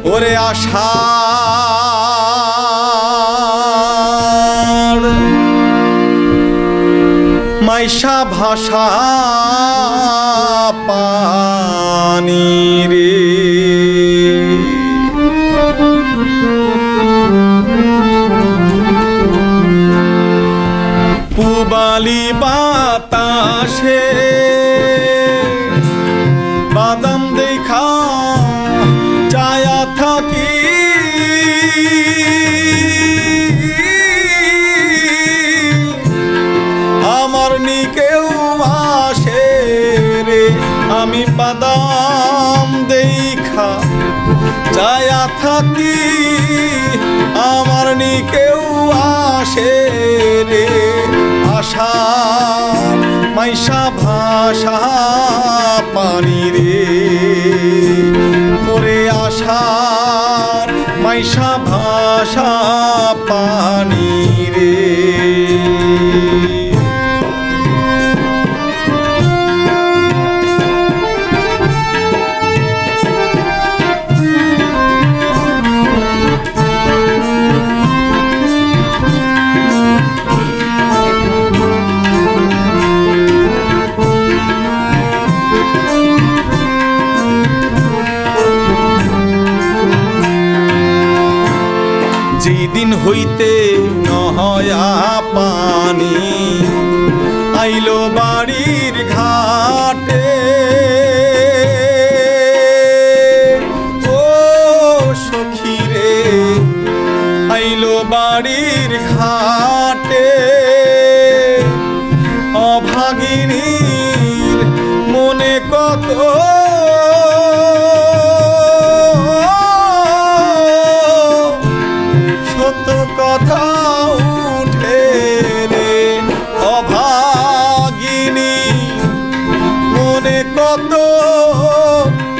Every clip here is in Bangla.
ওরে আষাঢ় মাইশা ভাষা পানি রে পুবালি বাতাসে বাদাম দেখা চায়া থাকি আমার নিকেও আসে রে আমি বাদাম দেখা চায়া থাকি আমার নিকেও আসে রে আষাঢ় মাইশা ভাষা পানি রে ওরে আষাঢ় মাইশা ভাষা পানি রে যেদিন হইতে নহয়া পানি আইলো বাড়ির ঘাটে ও সখী রে আইলো বাড়ির ঘাটে অভাগিনীর মনে কত কথা উঠে রে অভাগিনী মনে কত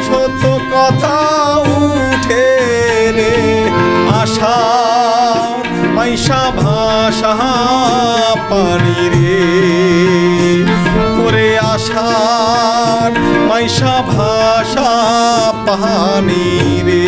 সত্য কথা উঠে রে আষাঢ় মাইশা ভাষা পানি রে ওরে আষাঢ় মাইশা ভাষা পানি রে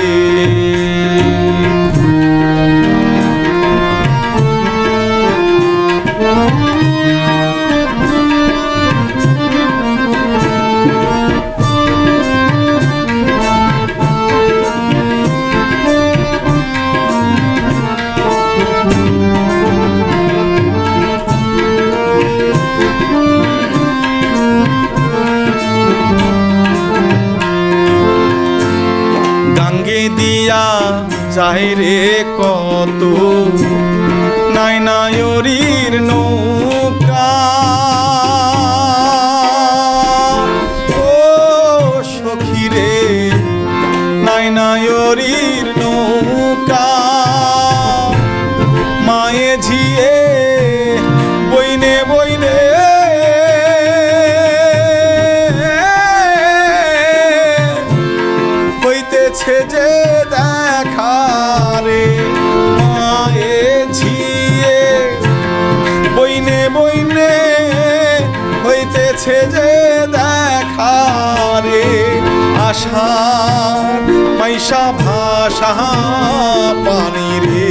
দিয়া যায় রে কত নাইনায়রির নৌকা ও সখী রে নাইনায়রির নৌকা মায়ে ঝিয়ে বইনে বইনে হইতেছে যে দেখা রে মায়ে ঝিয়ে বইনে বইনে হইতেছে যে দেখা রে আষাঢ় মাইশা ভাষা পানি রে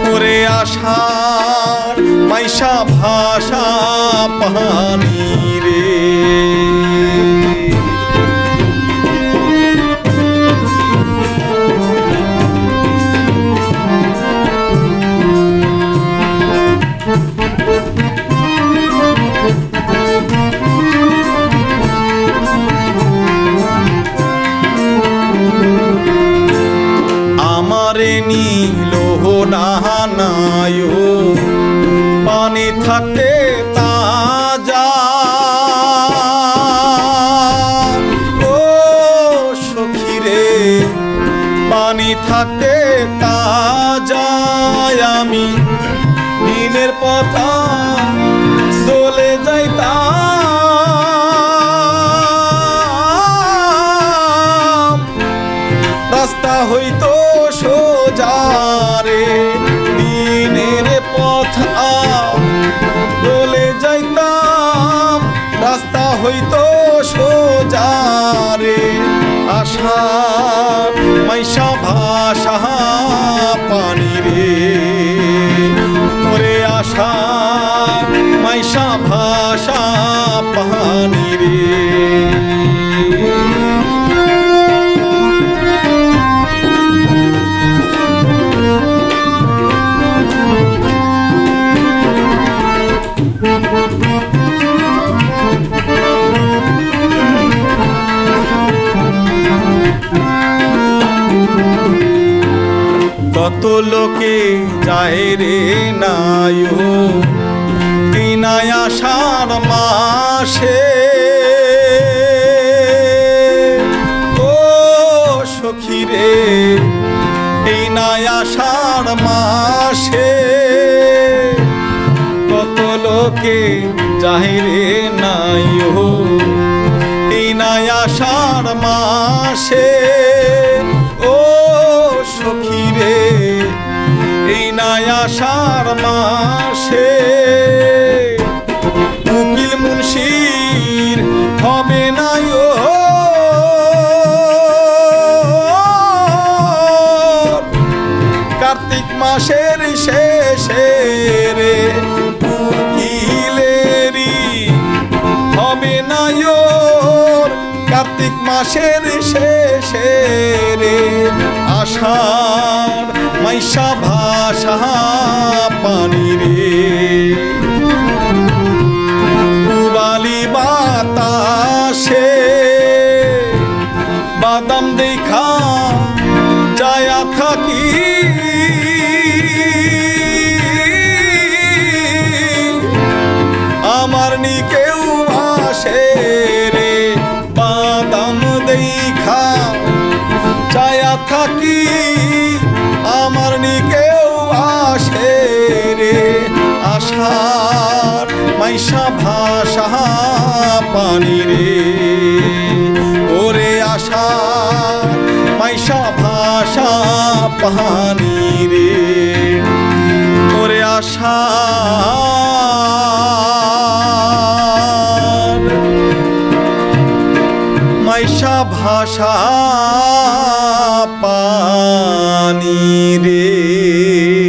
ওরে আষাঢ় মাইশা ভাষা পানি রে আমারে নীল নাহানায় পানি থাকতে তাজা ও সখী রে পানি থাকতে তাজা আমি দিনের পথা চলে যাইতাম রাস্তা হইতো সোজা রে দিনের পথা চলে যাইতাম রাস্তা হইতো সোজা রে আষাঢ় মাইশা ভাষা পানি রে ওরে আশার মাইশা ভাষা পানি রে কত লোকে যায় রে নায়ু তিনায় আষাঢ় মাসে ও সখী রে এই নাই আষাঢ় মাসে কত লোকে যায় রে নায়ু এই নাই আষাঢ় মাসে ও সখী রে এই নাই আষাঢ় মাসে উকিল মুন্সির হবে না কার্তিক মাসের শেষে রে উকিলেরই হবে না কার্তিক মাসের শেষে রে আষাঢ় মাইশা ভাষা পানি রে পুবালি বাতাসে বাদাম দেখা যায়া থাকি আমার নি কেউ আসে রে বাদাম দেখা যায়া থাকি আমার নি কেউ আসে রে আষাঢ় মাইশা ভাষা পানি রে ওরে আষাঢ় মাইশা ভাষা পানি রে ওরে আষাঢ় মাইশা ভাষা পানি রে।